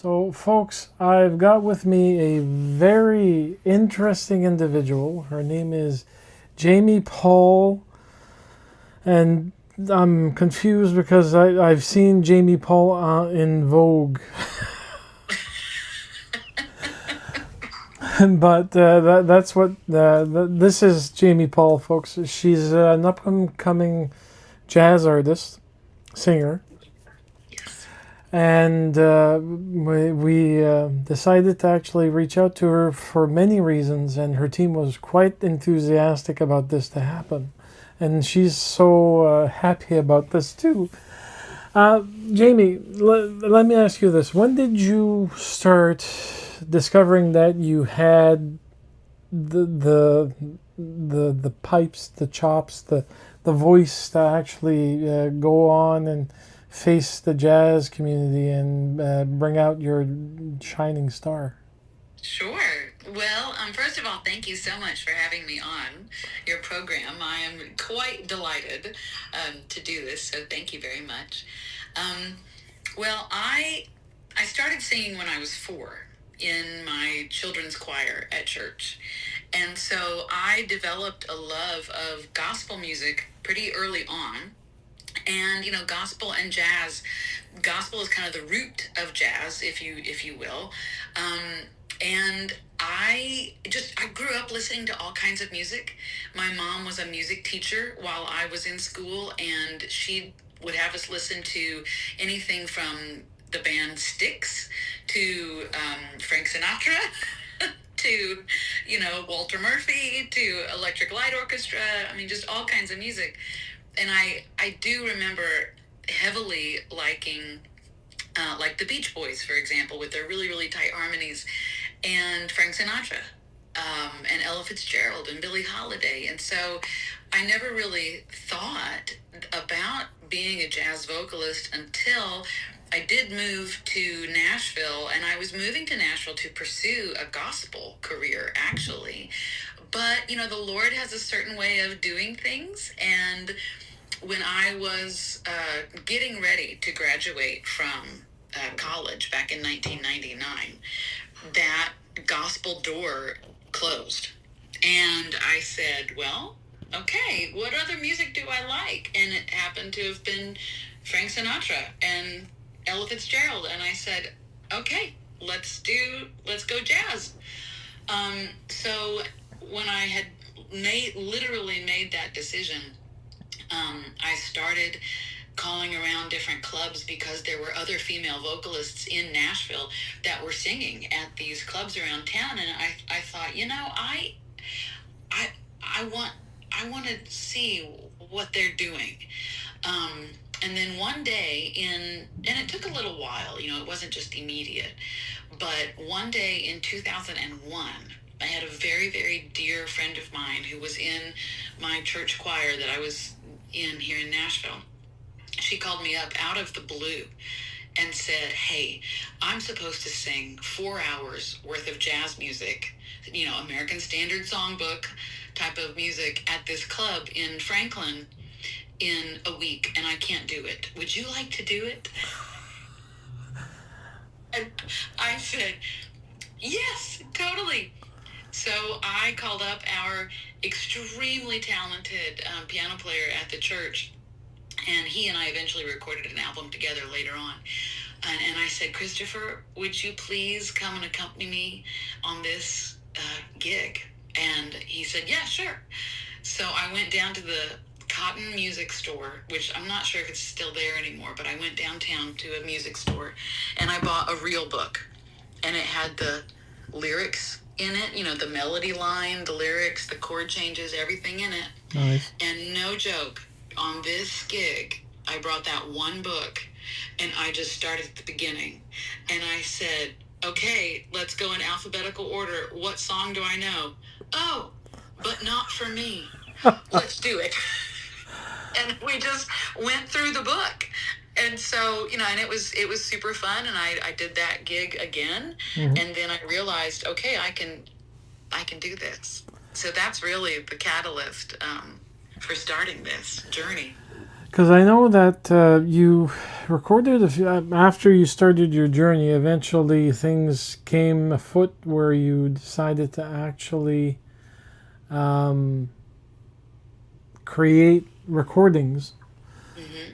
So, folks, I've got with me a very interesting individual. Her name is Jamee Paul, and I'm confused because I've seen Jamie Paul in Vogue, but that's what this is. Jamie Paul, folks. She's an upcoming jazz artist, singer, Yes. and we decided to actually reach out to her for many reasons, and her team was quite enthusiastic about this to happen, and she's so happy about this too. Jamie, let me ask you this: when did you start discovering that you had the pipes, the chops, the voice to actually go on and face the jazz community and bring out your shining star? Sure. Well, first of all, thank you so much for having me on your program. I am quite delighted to do this, so thank you very much. Um, well, I started singing when I was 4 in my children's choir at church. And so I developed a love of gospel music pretty early on. And gospel and jazz, gospel is kind of the root of jazz, if you will. And I grew up listening to all kinds of music. My mom was a music teacher while I was in school, and she would have us listen to anything from the band Styx to Frank Sinatra to Walter Murphy to Electric Light Orchestra. I mean, just all kinds of music. And I do remember heavily liking like the Beach Boys, for example, with their really, really tight harmonies, and Frank Sinatra, and Ella Fitzgerald and Billie Holiday. And so I never really thought about being a jazz vocalist until I did move to Nashville, and I was moving to Nashville to pursue a gospel career, actually. But, the Lord has a certain way of doing things. And when I was getting ready to graduate from college back in 1999, that gospel door closed. And I said, well, okay, what other music do I like? And it happened to have been Frank Sinatra and Ella Fitzgerald. And I said, okay, let's go jazz. So when I had literally made that decision, I started calling around different clubs because there were other female vocalists in Nashville that were singing at these clubs around town, and I thought, I I want to see what they're doing. And then one day and it took a little while, it wasn't just immediate, but one day in 2001, I had a very, very dear friend of mine who was in my church choir that I was in here in Nashville. She called me up out of the blue and said, hey, I'm supposed to sing 4 hours worth of jazz music, American Standard Songbook type of music at this club in Franklin in a week, and I can't do it. Would you like to do it? And I said, yes, totally. So I called up our extremely talented piano player at the church, and he and I eventually recorded an album together later on. And I said, Christopher, would you please come and accompany me on this gig? And he said, yeah, sure. So I went down to the Cotton Music Store, which I'm not sure if it's still there anymore, but I went downtown to a music store and I bought a real book. And it had the lyrics in it, the melody line, the lyrics, the chord changes, everything in it. Nice. And no joke, on this gig, I brought that one book and I just started at the beginning. And I said, okay, let's go in alphabetical order. What song do I know? Oh, but not for me. Let's do it. And we just went through the book. And so, and it was super fun. And I did that gig again. Mm-hmm. And then I realized, okay, I can do this. So that's really the catalyst for starting this journey. Because I know that you recorded after you started your journey. Eventually, things came afoot where you decided to actually um, create recordings,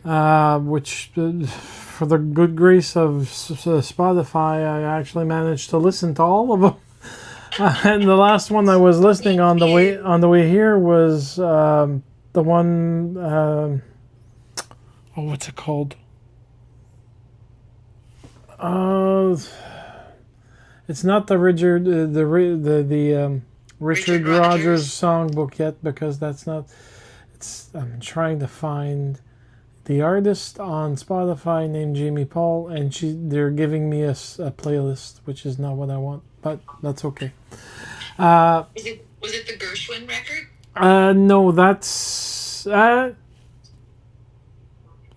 which, for the good grace of Spotify, I actually managed to listen to all of them. And the last one I was listening on the way here was the one. Oh, what's it called? It's not the Richard Rogers songbook yet, because that's not. I'm trying to find the artist on Spotify named Jamee Paul, and they're giving me a playlist, which is not what I want, but that's okay. Was it the Gershwin record? No, that's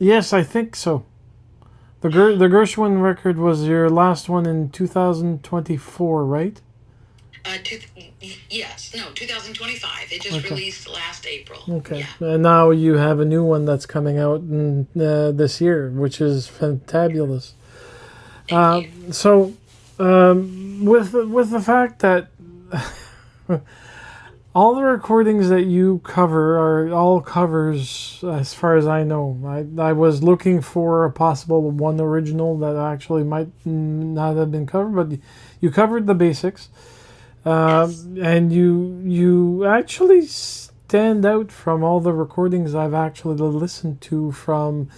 yes, I think so. The Gershwin record was your last one in 2024, right? Yes, no, 2025. It just released last April. Okay. Yeah. And now you have a new one that's coming out this year, which is fantabulous. So, with the fact that all the recordings that you cover are all covers, as far as I know. I was looking for a possible one original that actually might not have been covered, but you covered the basics. Yes. And you actually stand out from all the recordings I've actually listened to, from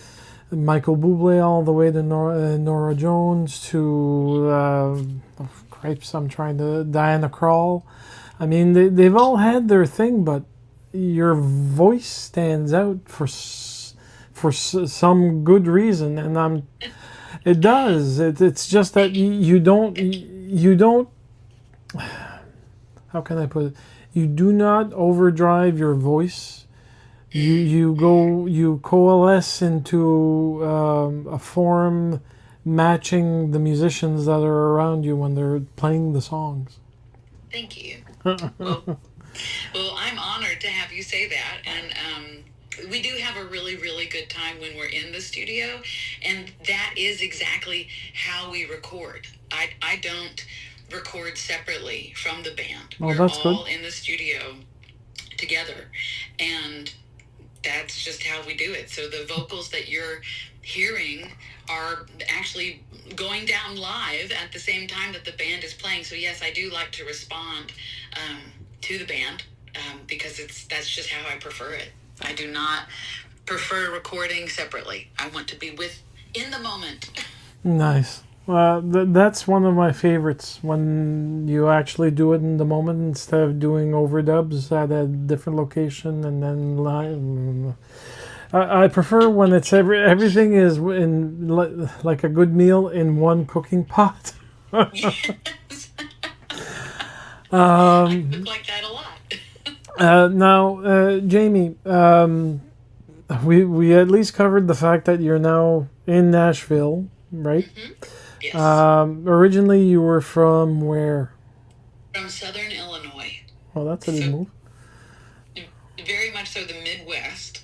Michael Bublé all the way to Nora Jones to cripes, I'm trying to Diana Krall. I mean, they've all had their thing, but your voice stands out for some good reason, and it does. It's just that you don't. How can I put it? You do not overdrive your voice. You coalesce into a form matching the musicians that are around you when they're playing the songs. Thank you. Well, I'm honored to have you say that, and we do have a really, really good time when we're in the studio, and that is exactly how we record. I don't record separately from the band. Oh, we're that's all good. in the studio together, and that's just how we do it. So the vocals that you're hearing are actually going down live at the same time that the band is playing. So yes, I do like to respond to the band because that's just how I prefer it. I do not prefer recording separately. I want to be in the moment. Nice. Well, that's one of my favorites, when you actually do it in the moment instead of doing overdubs at a different location and then live. I prefer when it's everything is in like a good meal in one cooking pot. Yes. I cook like that a lot. Now, Jamie, we at least covered the fact that you're now in Nashville, right? Mm-hmm. Yes. Originally, you were from where? From Southern Illinois. Oh, that's a big move. Very much so the Midwest.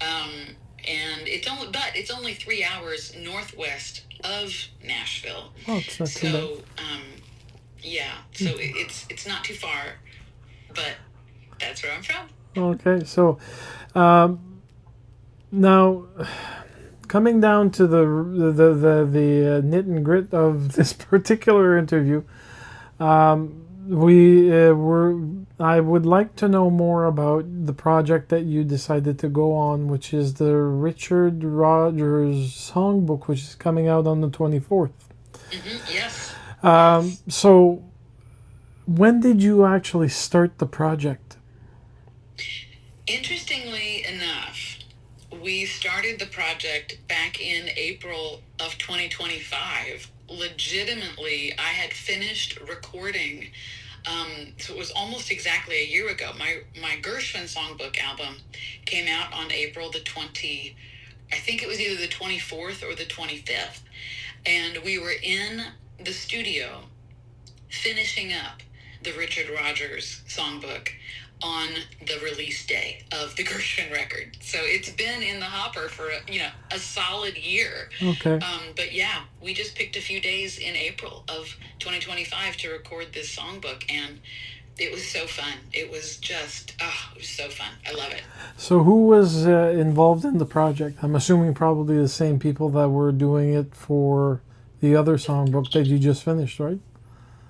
And it's only 3 hours northwest of Nashville. Oh, it's not too bad. Yeah, so it's not too far, but that's where I'm from. Okay, so now coming down to the nit and grit of this particular interview, I would like to know more about the project that you decided to go on, which is the Richard Rogers songbook, which is coming out on the 24th. Mm-hmm, yes. So when did you actually start the project? Interestingly enough, we started the project back in April of 2025. Legitimately, I had finished recording. So it was almost exactly a year ago. My Gershwin songbook album came out on April the 20. I think it was either the 24th or the 25th, and we were in the studio finishing up the Richard Rogers songbook on the release day of the Gershwin record. So it's been in the hopper for a solid year. Okay. But yeah, we just picked a few days in April of 2025 to record this songbook, and it was so fun. It was just, it was so fun. I love it. So who was involved in the project? I'm assuming probably the same people that were doing it for the other songbook that you just finished, right?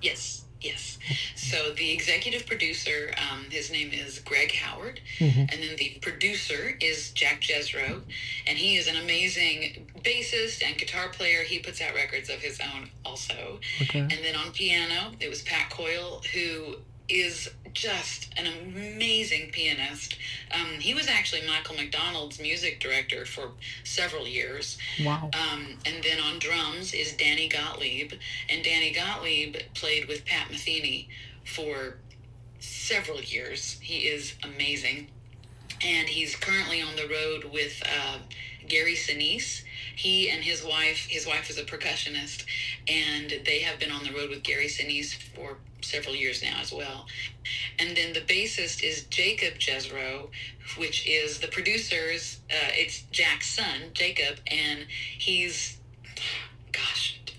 Yes, yes. So the executive producer, his name is Greg Howard, Mm-hmm. and then the producer is Jack Jesro, and he is an amazing bassist and guitar player. He puts out records of his own also. Okay. And then on piano, it was Pat Coyle, who is just an amazing pianist. He was actually Michael McDonald's music director for several years. Wow. And then on drums is Danny Gottlieb. And Danny Gottlieb played with Pat Metheny for several years. He is amazing. And he's currently on the road with Gary Sinise. He and his wife is a percussionist, and they have been on the road with Gary Sinise for several years now as well. And then the bassist is Jacob Jesro, which is the producer's, it's Jack's son, Jacob, and he's,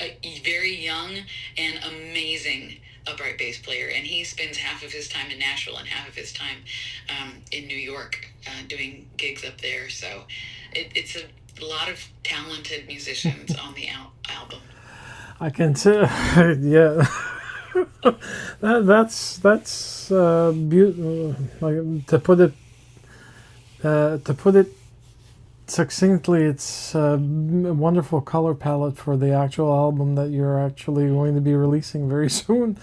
a very young and amazing upright bass player, and he spends half of his time in Nashville and half of his time in New York doing gigs up there. So it's a lot of talented musicians on the album. I can say, yeah. that's beautiful. Like, to put it succinctly, it's a wonderful color palette for the actual album that you're actually going to be releasing very soon.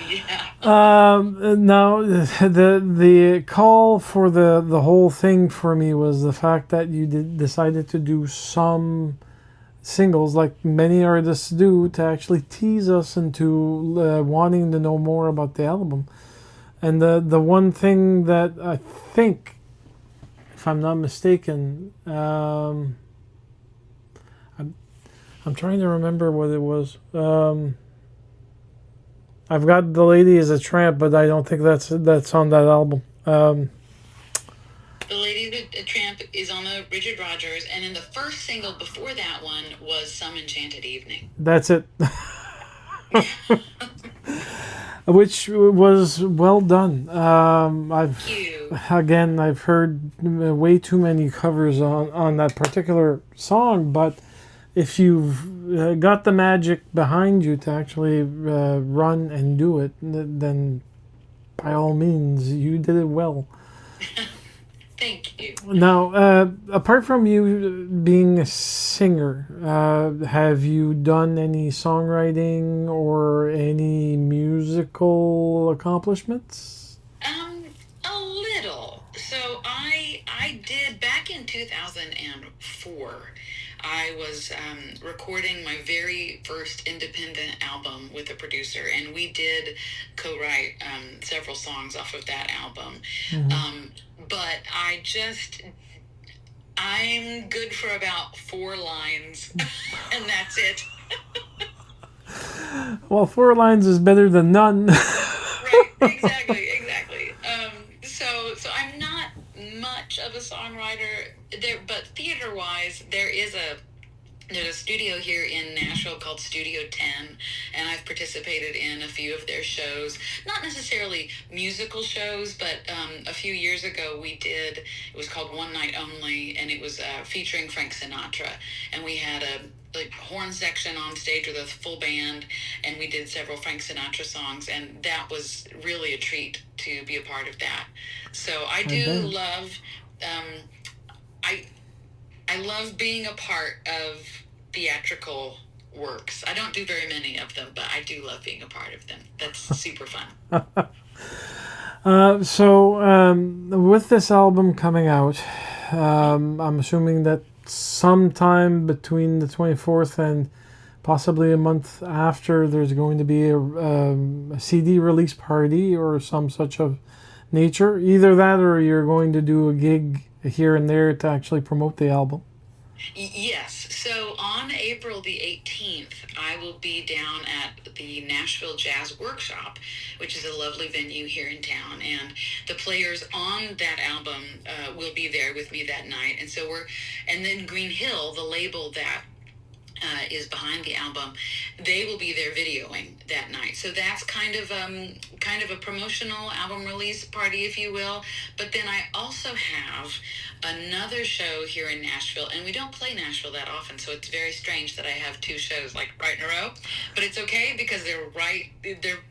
Yeah. Now, the call for the whole thing for me was the fact that you decided to do some singles, like many artists do, to actually tease us into wanting to know more about the album. And the one thing that I think, if I'm not mistaken, I'm trying to remember what it was. I've got The Lady is a Tramp, but I don't think that's on that album. The Lady is a Tramp is on the Richard Rodgers, and then the first single before that one was Some Enchanted Evening. That's it. Which was well done. I've heard way too many covers on that particular song, but if you've got the magic behind you to actually run and do it, then by all means, you did it well. Thank you. Now, apart from you being a singer, have you done any songwriting or any musical accomplishments? A little. So I did back in 2004. I was recording my very first independent album with a producer, and we did co-write several songs off of that album. Mm-hmm. But I'm good for about 4 lines, and that's it. Well, 4 lines is better than none. Right, exactly. So I'm not much of a songwriter there, but theater-wise, there's a studio here in Nashville called Studio 10, and I've participated in a few of their shows. Not necessarily musical shows, but a few years ago it was called One Night Only, and it was featuring Frank Sinatra. And we had a horn section on stage with a full band, and we did several Frank Sinatra songs, and that was really a treat to be a part of that. So I do love, I love being a part of theatrical works. I don't do very many of them, but I do love being a part of them. That's super fun. So with this album coming out, I'm assuming that sometime between the 24th and possibly a month after, there's going to be a CD release party or some such of nature. Either that, or you're going to do a gig here and there to actually promote the album. Yes. So on April the 18th, I will be down at the Nashville Jazz Workshop, which is a lovely venue here in town. And the players on that album will be there with me that night. And then Green Hill, the label that is behind the album, they will be there videoing that night. So that's kind of a promotional album release party, if you will. But then I also have another show here in Nashville, and we don't play Nashville that often, so it's very strange that I have two shows like right in a row. But it's okay because they're,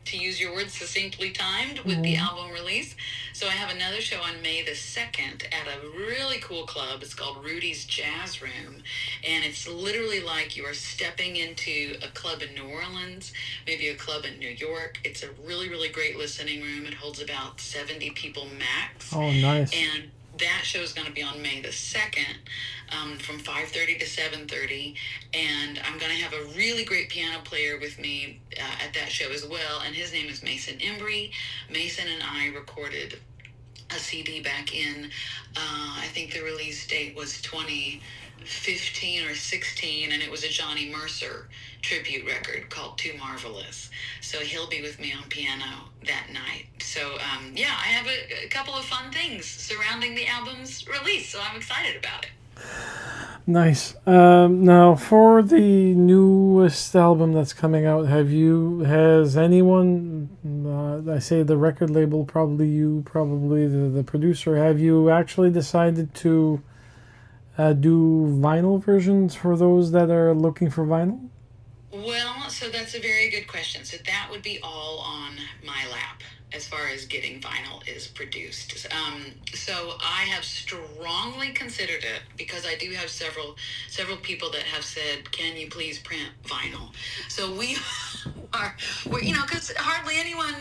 to use your words, succinctly timed with the album release. So I have another show on May the 2nd at a really cool club. It's called Rudy's Jazz Room, and it's literally like you are stepping into a club in New Orleans, maybe a club in New York. It's a really, really great listening room. It holds about 70 people max. Oh, nice. And that show is going to be on May the 2nd from 5:30 to 7:30. And I'm going to have a really great piano player with me at that show as well. And his name is Mason Embry. Mason and I recorded a CD back in, I think the release date was 2015 or 16, and it was a Johnny Mercer tribute record called Too Marvelous. So he'll be with me on piano that night. So yeah, I have a couple of fun things surrounding the album's release, so I'm excited about it. Nice. Now, for the newest album that's coming out, has anyone, I say the record label, probably you, probably the producer, have you actually decided to do vinyl versions for those that are looking for vinyl? Well, so that's a very good question. So that would be all on my lap as far as getting vinyl is produced. So I have strongly considered it because I do have several people that have said, "Can you please print vinyl?" So we're because hardly anyone.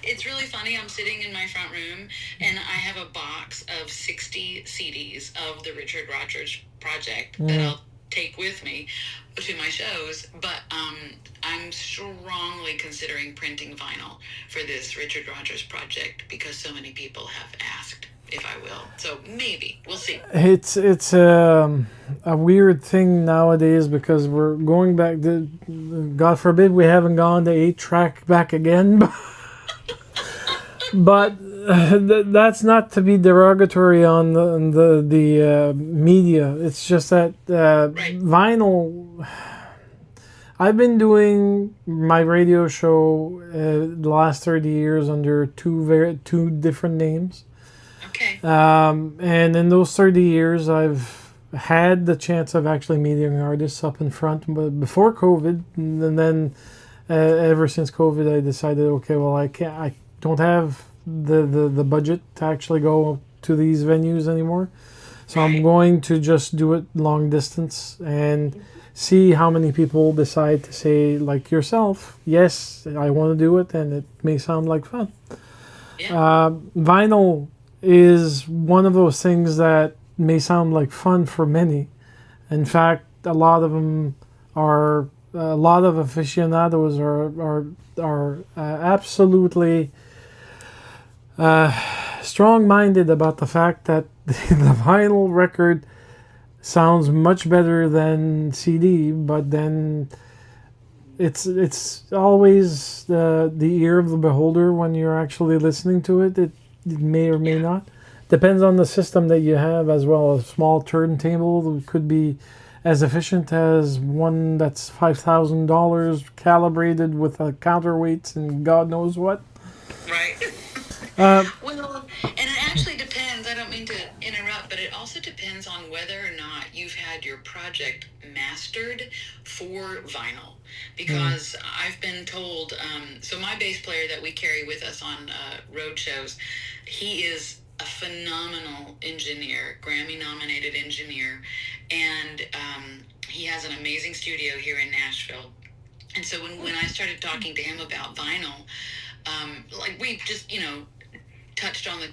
It's really funny. I'm sitting in my front room and I have a box of 60 CDs of the Richard Rodgers project that I'll take with me to my shows, but I'm strongly considering printing vinyl for this Richard Rodgers project because so many people have asked if I will. So maybe we'll see. It's a weird thing nowadays because we're going back. God forbid we haven't gone to 8-track back again, but that's not to be derogatory on the media. It's just that Right. vinyl. I've been doing my radio show the last 30 years under two different names. Okay. And in those 30 years, I've had the chance of actually meeting artists up in front, but before COVID, and then ever since COVID, I decided, okay, well, I don't have the budget to actually go to these venues anymore, so Right. I'm going to just do it long distance and see how many people decide to say, like yourself, yes, I want to do it, and it may sound like fun. Yeah. Vinyl is one of those things that may sound like fun for many. In fact, a lot of aficionados are absolutely strong-minded about the fact that the vinyl record sounds much better than CD, but then it's always the ear of the beholder when you're actually listening to it. It may or may not. Depends on the system that you have as well. A small turntable could be as efficient as one that's $5,000 calibrated with counterweights and God knows what. Right. Uh, Well, and it actually depends. I don't mean to interrupt, but it also depends on whether or not you've had your project mastered for vinyl. Because I've been told, so my bass player that we carry with us on road shows, he is a phenomenal engineer, Grammy nominated engineer, and he has an amazing studio here in Nashville. And so when I started talking to him about vinyl, like we just, touched on the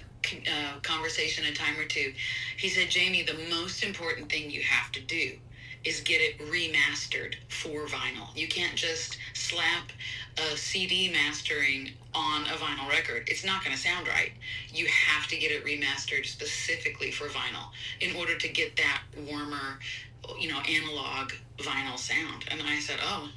conversation a time or two, he said, Jamie, the most important thing you have to do is get it remastered for vinyl. You can't just slap a CD mastering on a vinyl record, it's not going to sound right. You have to get it remastered specifically for vinyl in order to get that warmer, analog vinyl sound. And I said, oh,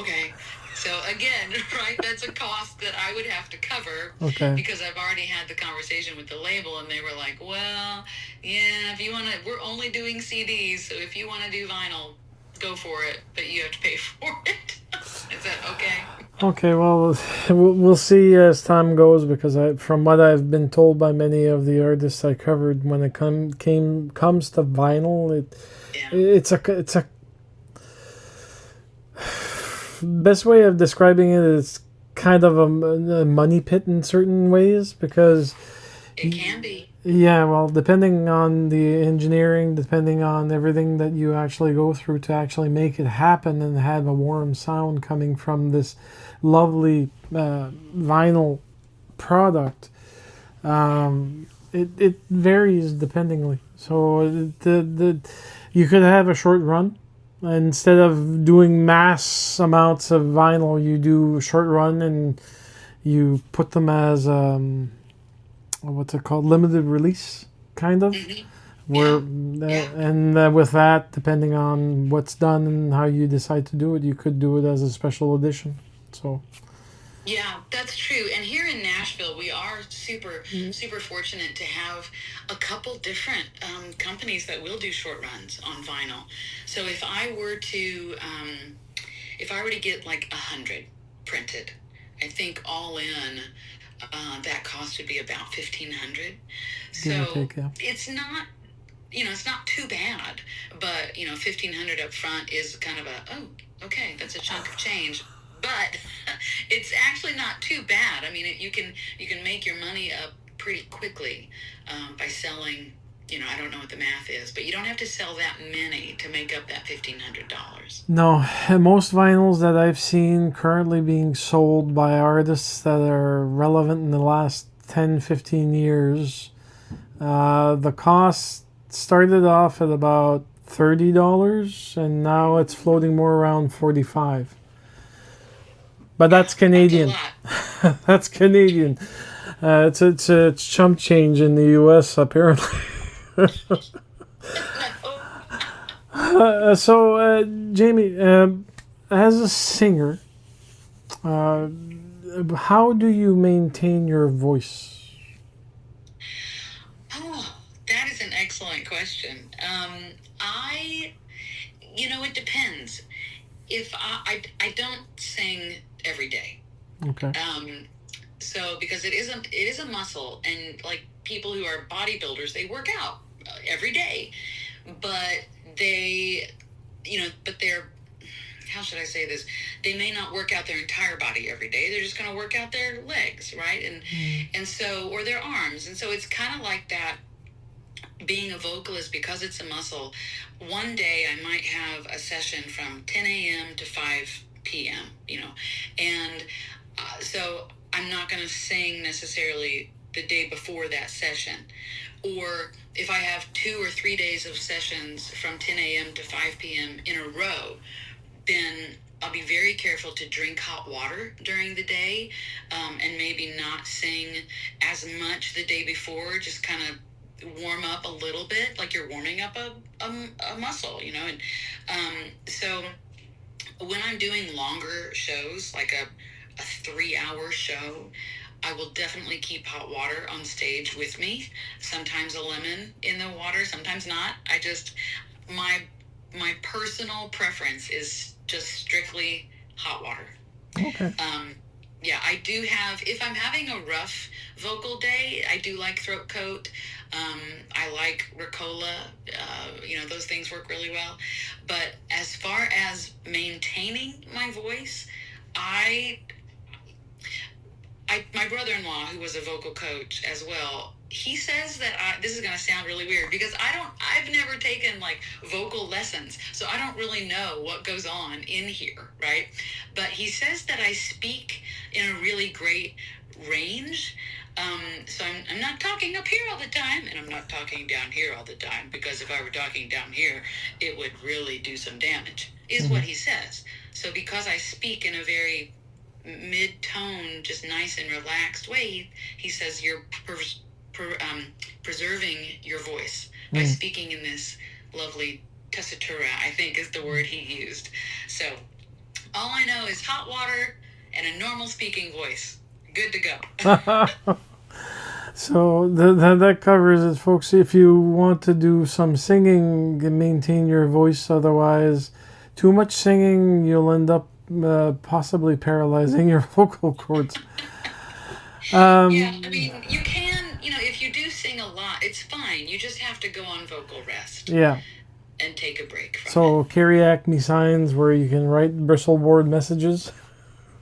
okay. So again, right, that's a cost that I would have to cover Okay. because I've already had the conversation with the label, and they were like, well, yeah, if you want to, we're only doing CDs, so if you want to do vinyl, go for it, but you have to pay for it. I said, okay. Okay, well, we'll see as time goes, because from what I've been told by many of the artists I covered, when it comes to vinyl, Yeah. it's a best way of describing it is kind of a money pit in certain ways, because It can be. yeah, well, depending on the engineering, depending on everything that you actually go through to actually make it happen and have a warm sound coming from this lovely vinyl product, it varies dependingly. So the you could have a short run. Instead of doing mass amounts of vinyl, you do a short run and you put them as what's it called, limited release, kind of. Mm-hmm. Where Yeah. and with that, depending on what's done and how you decide to do it, you could do it as a special edition. So Yeah, that's true. And here in Nashville, we are super, super fortunate to have a couple different companies that will do short runs on vinyl. So if I were to get like 100 printed, I think all in, that cost would be about 1,500. give or So take, yeah. it's not, it's not too bad, but 1,500 up front is kind of okay, that's a chunk of change. But it's actually not too bad. I mean, you can make your money up pretty quickly by selling. I don't know what the math is, but you don't have to sell that many to make up that $1,500. No, most vinyls that I've seen currently being sold by artists that are relevant in the last 10, 15 years, the cost started off at about $30, and now it's floating more around 45. But that's Canadian. That's a lot. That's Canadian. It's chump change in the U.S. apparently. Jamie, as a singer, uh, how do you maintain your voice? Oh, that is an excellent question. It depends. If I don't sing every day. Okay. So because it is a muscle, and like people who are bodybuilders, they work out every day, but they're, how should I say this? They may not work out their entire body every day. They're just going to work out their legs, right? And so, or their arms. And so it's kind of like that, being a vocalist, because it's a muscle. One day I might have a session from 10 a.m. to 5 p.m., and so I'm not going to sing necessarily the day before that session. Or if I have 2 or 3 days of sessions from 10 a.m. to 5 p.m. in a row, then I'll be very careful to drink hot water during the day, and maybe not sing as much the day before, just kind of warm up a little bit, like you're warming up a muscle, and so when I'm doing longer shows, like a 3-hour show, I will definitely keep hot water on stage with me. Sometimes a lemon in the water, sometimes not. My personal preference is just strictly hot water. Okay. Yeah, I do have, if I'm having a rough vocal day, I do like throat coat. I like Ricola. Those things work really well. But as far as maintaining my voice, my brother-in-law, who was a vocal coach as well, he says that this is going to sound really weird, because I've never taken like vocal lessons, so I don't really know what goes on in here, right? But he says that I speak in a really great range. So I'm not talking up here all the time, and I'm not talking down here all the time, because if I were talking down here, it would really do some damage, is what he says. So because I speak in a very mid-tone, just nice and relaxed way, he says you're preserving your voice by speaking in this lovely tessitura, I think is the word he used. So all I know is hot water and a normal speaking voice. Good to go. So that covers it, folks. If you want to do some singing, maintain your voice. Otherwise, too much singing, you'll end up possibly paralyzing your vocal cords. Yeah, I mean, you can, if you do sing a lot, it's fine. You just have to go on vocal rest. Yeah. And take a break from So carry Acme signs where you can write bristleboard messages.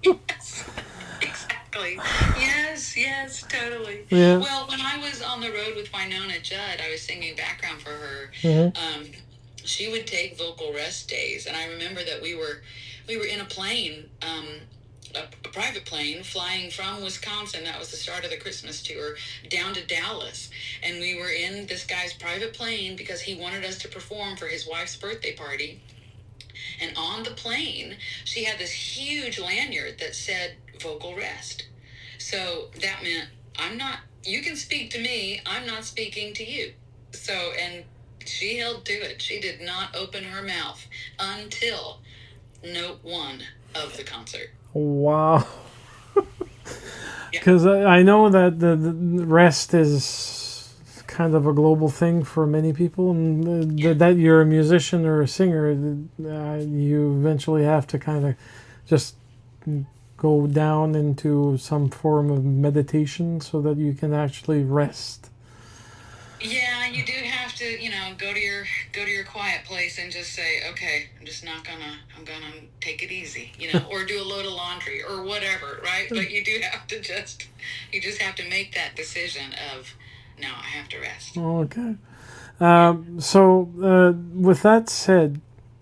Yes, exactly. Yes, totally. Yeah. Well, when I was on the road with Wynonna Judd, I was singing background for her. She would take vocal rest days, and I remember that we were in a plane, a private plane flying from Wisconsin. That was the start of the Christmas tour, down to Dallas, and we were in this guy's private plane because he wanted us to perform for his wife's birthday party. And on the plane, she had this huge lanyard that said vocal rest. So that meant you can speak to me, I'm not speaking to you. So, and she held to it. She did not open her mouth until note 1 of the concert. Wow. Because I know that the rest is kind of a global thing for many people, and that you're a musician or a singer, you eventually have to kind of just go down into some form of meditation so that you can actually rest. Yeah, you do have to, go to your quiet place and just say, okay, I'm gonna take it easy, or do a load of laundry or whatever, right? But you just have to make that decision of, no, I have to rest. Okay. So with that said,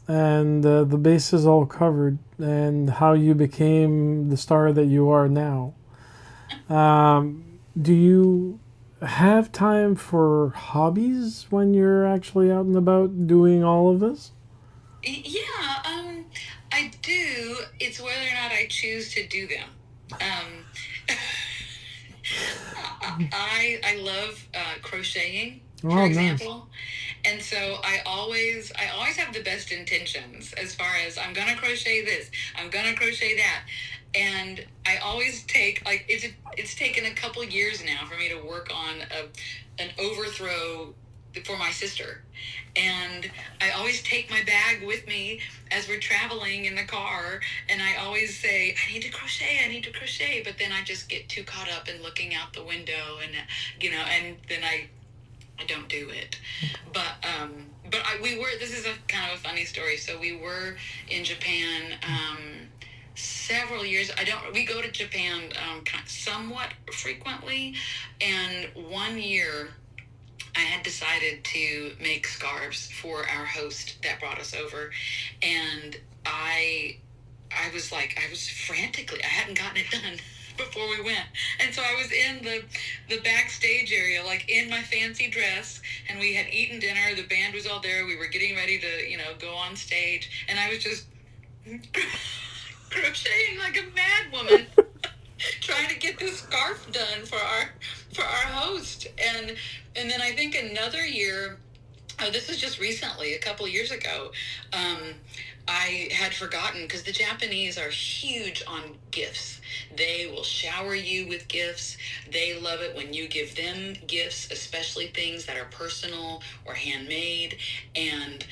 and the base is all covered, and how you became the star that you are now, do you have time for hobbies when you're actually out and about doing all of this? Yeah, I do. It's whether or not I choose to do them. I love crocheting, for example. Nice. And so I always have the best intentions as far as I'm gonna crochet this, I'm gonna crochet that, and I always take it's taken a couple years now for me to work on an overthrow for my sister, and I always take my bag with me as we're traveling in the car, and I always say I need to crochet, but then I just get too caught up in looking out the window, and and then I don't do it. But this is a kind of a funny story. So we were in Japan several years. We go to Japan somewhat frequently, and one year I had decided to make scarves for our host that brought us over, and I was frantically, I hadn't gotten it done before we went, and so I was in the backstage area, like in my fancy dress, and we had eaten dinner, the band was all there, we were getting ready to go on stage, and I was just crocheting like a mad woman trying to get this scarf done for our host. And then I think another year, this was just recently, a couple of years ago, I had forgotten, because the Japanese are huge on gifts. They will shower you with gifts. They love it when you give them gifts, especially things that are personal or handmade. And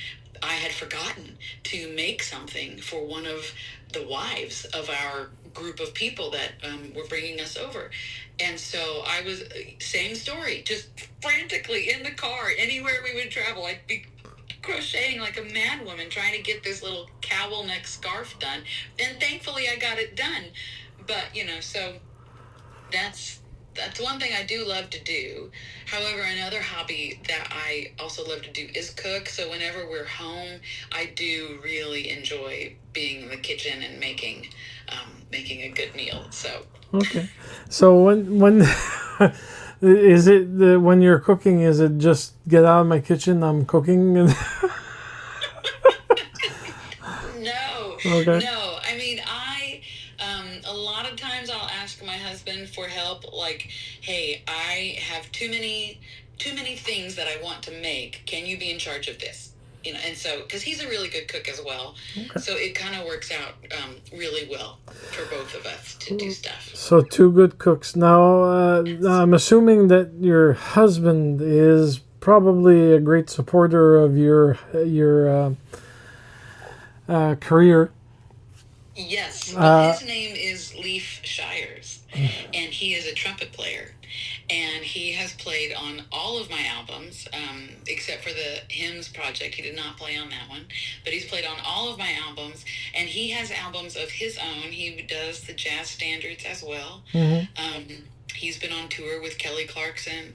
I had forgotten to make something for one of the wives of our group of people that were bringing us over. And so I was, same story, just frantically in the car, anywhere we would travel, I'd be crocheting like a mad woman trying to get this little cowl neck scarf done. And thankfully I got it done. But, so that's one thing I do love to do. However, another hobby that I also love to do is cook. So whenever we're home, I do really enjoy being in the kitchen and making a good meal. So okay. So when is it when you're cooking? Is it just get out of my kitchen? I'm cooking. No. Okay. No. I mean, A lot of times I'll ask my husband for help, like, "Hey, I have too many things that I want to make. Can you be in charge of this?" And so because he's a really good cook as well, Okay. so it kind of works out really well for both of us to do stuff. So two good cooks. Now, I'm assuming that your husband is probably a great supporter of your career. Yes, well, his name is Leaf Shires, and he is a trumpet player. And he has played on all of my albums, except for the Hymns project. He did not play on that one, but he's played on all of my albums. And he has albums of his own. He does the jazz standards as well. He's been on tour with Kelly Clarkson,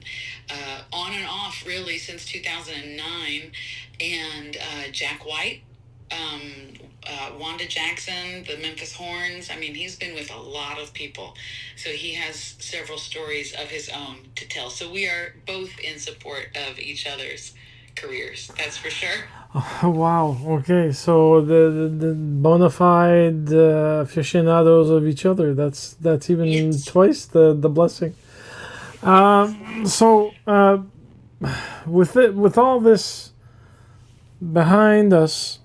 on and off really since 2009, and Jack White, Wanda Jackson, the Memphis Horns. I mean, he's been with a lot of people. So he has several stories of his own to tell. So we are both in support of each other's careers. That's for sure. Oh, wow. Okay. So the bona fide aficionados of each other. That's even Yes. twice the blessing. So with all this behind us,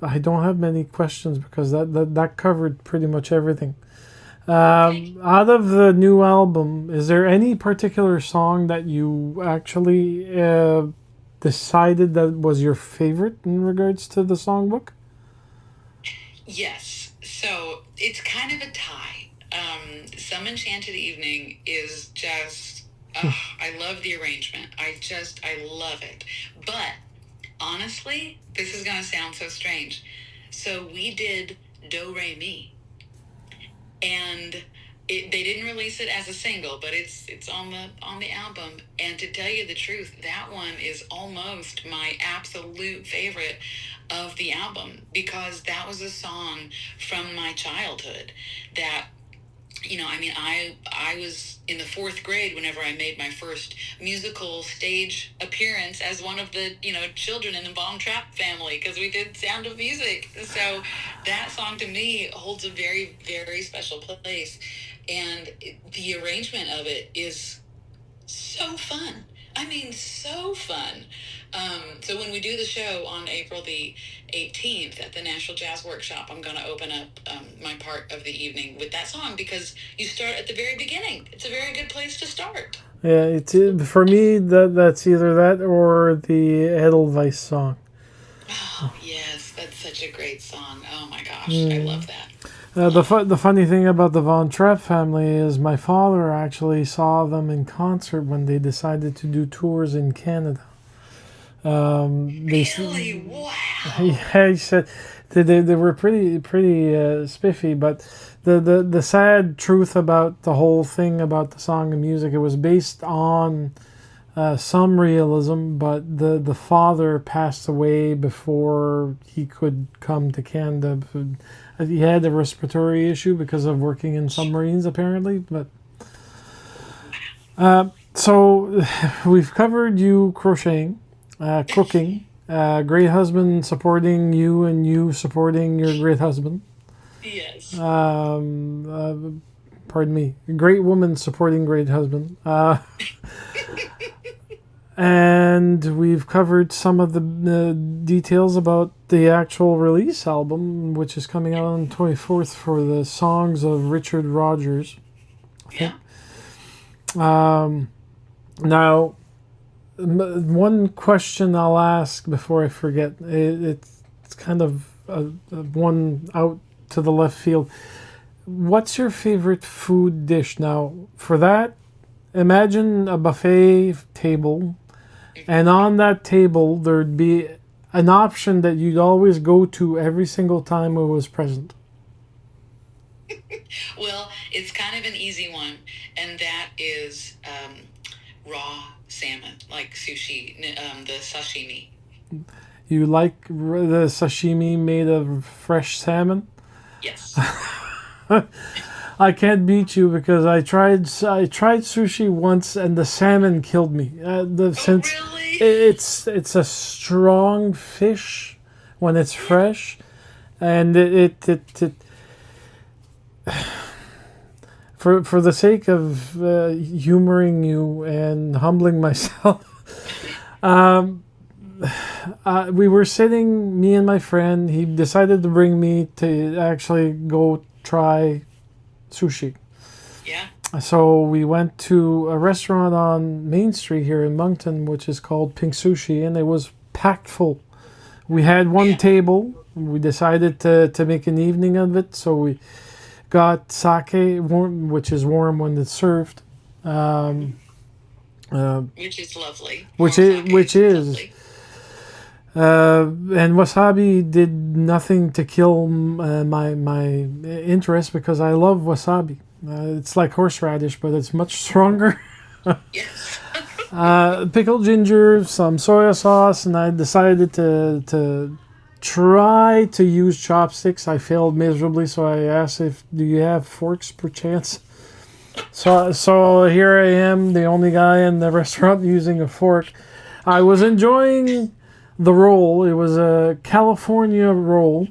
I don't have many questions because that covered pretty much everything. Out of the new album, is there any particular song that you actually decided that was your favorite in regards to the songbook? Yes. So it's kind of a tie. Some Enchanted Evening is just, I love the arrangement. I love it. But honestly, this is going to sound so strange. So we did Do Re Mi, and they didn't release it as a single, but it's on the album. And to tell you the truth, that one is almost my absolute favorite of the album, because that was a song from my childhood that, I mean, I was in the fourth grade whenever I made my first musical stage appearance as one of the, children in the Bomb Trap family, because we did Sound of Music. So that song to me holds a very, very special place. And the arrangement of it is so fun. I mean, so fun. So when we do the show on April the 18th at the National Jazz Workshop, I'm going to open up my part of the evening with that song, because you start at the very beginning. It's a very good place to start. Yeah, it's for me that's either that or the Edelweiss song. Oh, yes, that's such a great song. Oh my gosh, I love that. The funny thing about the Von Trapp family is my father actually saw them in concert when they decided to do tours in Canada. Really? Wow. Yeah, he said they were pretty spiffy, but the sad truth about the whole thing about the Song of Music, it was based on some realism, but the father passed away before he could come to Canada. He had a respiratory issue because of working in submarines, apparently. But so we've covered you crocheting, cooking, great husband supporting you, and you supporting your great husband. Yes. Pardon me, great woman supporting great husband. And we've covered some of the details about the actual release album, which is coming out on the 24th for the songs of Richard Rodgers. Yeah. Now, one question I'll ask before I forget. It's kind of one out to the left field. What's your favorite food dish? Now, for that, imagine a buffet table, and on that table there'd be an option that you'd always go to every single time it was present. Well, it's kind of an easy one, and that is raw salmon, like sushi, the sashimi. You like the sashimi made of fresh salmon? Yes. I can't beat you because I tried sushi once and the salmon killed me. Since Really? it's a strong fish when it's fresh, and for the sake of humoring you and humbling myself, we were sitting, me and my friend. He decided to bring me to actually go try sushi. Yeah. So we went to a restaurant on Main Street here in Moncton, which is called Pink Sushi, and it was packed full. We had one table. We decided to make an evening of it, so we got sake, warm, which is warm when it's served. Which is lovely. Which is lovely. And wasabi did nothing to kill my interest because I love wasabi. It's like horseradish, but it's much stronger. Yes. Pickled ginger, some soy sauce, and I decided to try to use chopsticks. I failed miserably, so I asked do you have forks per chance? So here I am, the only guy in the restaurant using a fork. I was enjoying the roll. It was a California roll,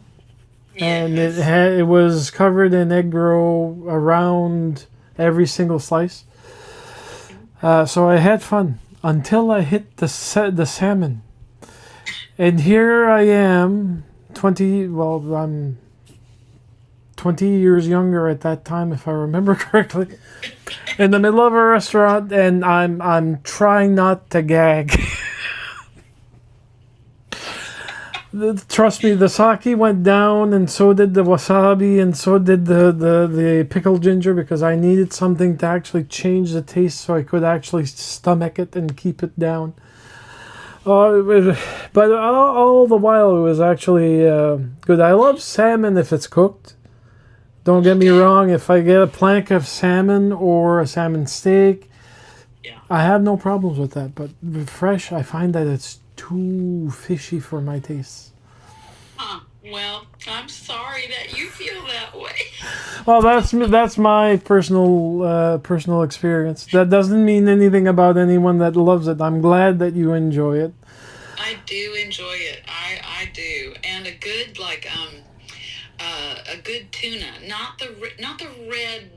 and it was covered in egg roll around every single slice. So I had fun until I hit the salmon. And here I am, I'm 20 years younger at that time, if I remember correctly, in the middle of a restaurant, and I'm trying not to gag. Trust me, the sake went down, and so did the wasabi, and so did the pickled ginger, because I needed something to actually change the taste so I could actually stomach it and keep it down. But all the while, it was actually good. I love salmon if it's cooked. Don't get me wrong. If I get a plank of salmon or a salmon steak, I have no problems with that. But fresh, I find that it's too fishy for my taste. Well, I'm sorry that you feel that way. Well, that's my personal experience. That doesn't mean anything about anyone that loves it. I'm glad that you enjoy it. I do enjoy it. I do, and a good a good tuna, not the red,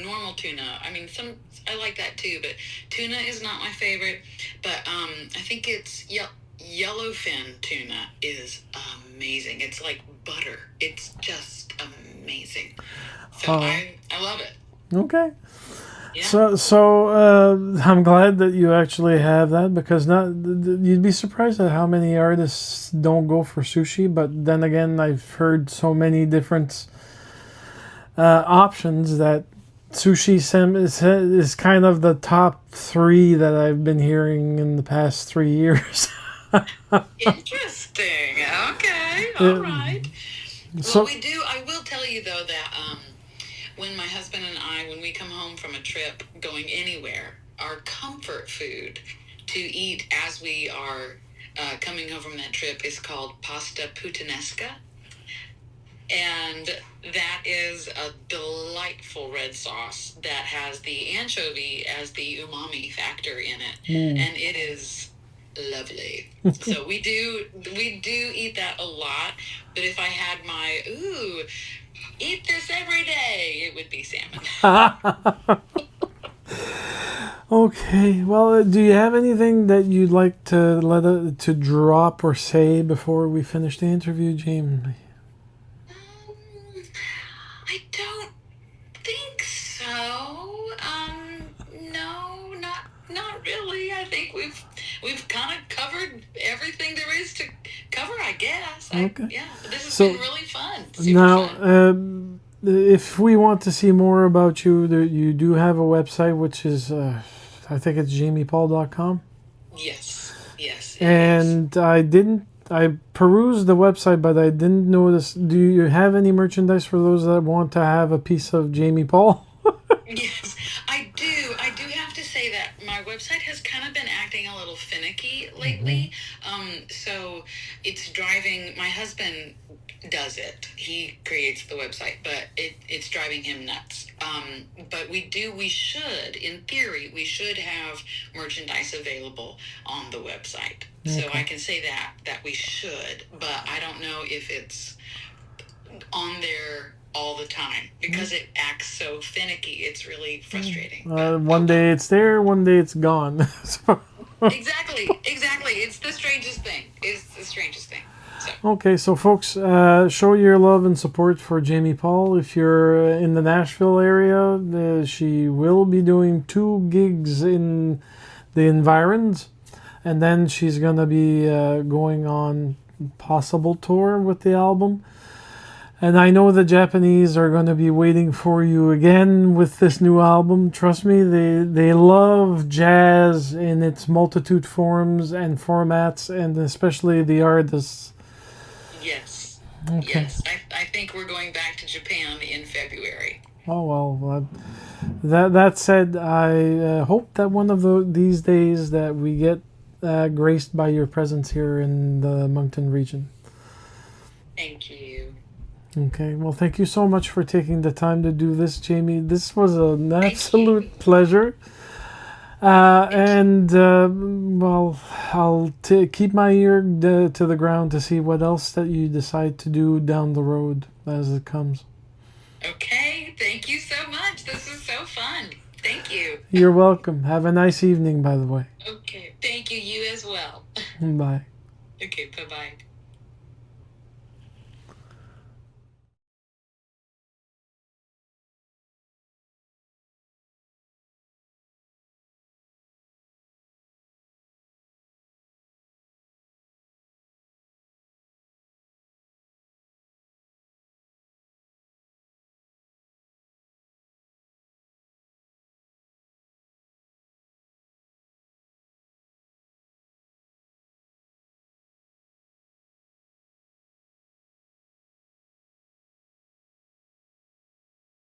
normal tuna. I mean, I like that too, but tuna is not my favorite. But I think it's yellowfin tuna is amazing. It's like butter. It's just amazing. So I love it. Okay. Yeah. So I'm glad that you actually have that, because you'd be surprised at how many artists don't go for sushi. But then again, I've heard so many different options that sushi is kind of the top 3 that I've been hearing in the past 3 years. Interesting. Okay. All right. Well, we do. I will tell you though that when my husband and I, when we come home from a trip going anywhere, our comfort food to eat as we are coming home from that trip is called pasta puttanesca. And that is a delightful red sauce that has the anchovy as the umami factor in it. And it is lovely. So we do eat that a lot. But if I had my eat this every day, it would be salmon. Okay. Well, do you have anything that you'd like to to drop or say before we finish the interview, Jamie? I don't think so. No, not really. I think we've kind of covered everything there is to cover, I guess. Okay. This has been really fun. Super fun. If we want to see more about you, you do have a website, which is, I think it's JameePaul.com. Yes. And I perused the website, but I didn't notice. Do you have any merchandise for those that want to have a piece of Jamee Paul? Yes, I do. I do have to say that my website has kind of been acting a little finicky lately. So it's driving, my husband does it. He creates the website, but it's driving him nuts. But we should, in theory, we should have merchandise available on the website. Okay. So I can say that we should, but I don't know if it's on there all the time because it acts so finicky. It's really frustrating. One day it's there, one day it's gone. So- Exactly. It's the strangest thing. It's the strangest thing. So. Okay, so folks, show your love and support for Jamee Paul. If you're in the Nashville area, she will be doing 2 gigs in the environs, and then she's gonna be going on possible tour with the album. And I know the Japanese are going to be waiting for you again with this new album. Trust me, they love jazz in its multitude forms and formats, and especially the artists. Yes. Okay. Yes. I think we're going back to Japan in February. Oh well. That said, I hope that one of these days that we get graced by your presence here in the Moncton region. Thank you. Okay, well, thank you so much for taking the time to do this, Jamie. This was an absolute pleasure. Well, I'll keep my ear to the ground to see what else that you decide to do down the road as it comes. Okay, thank you so much. This is so fun. Thank you. You're welcome. Have a nice evening, by the way. Okay, thank you. You as well. Bye. Okay, bye-bye.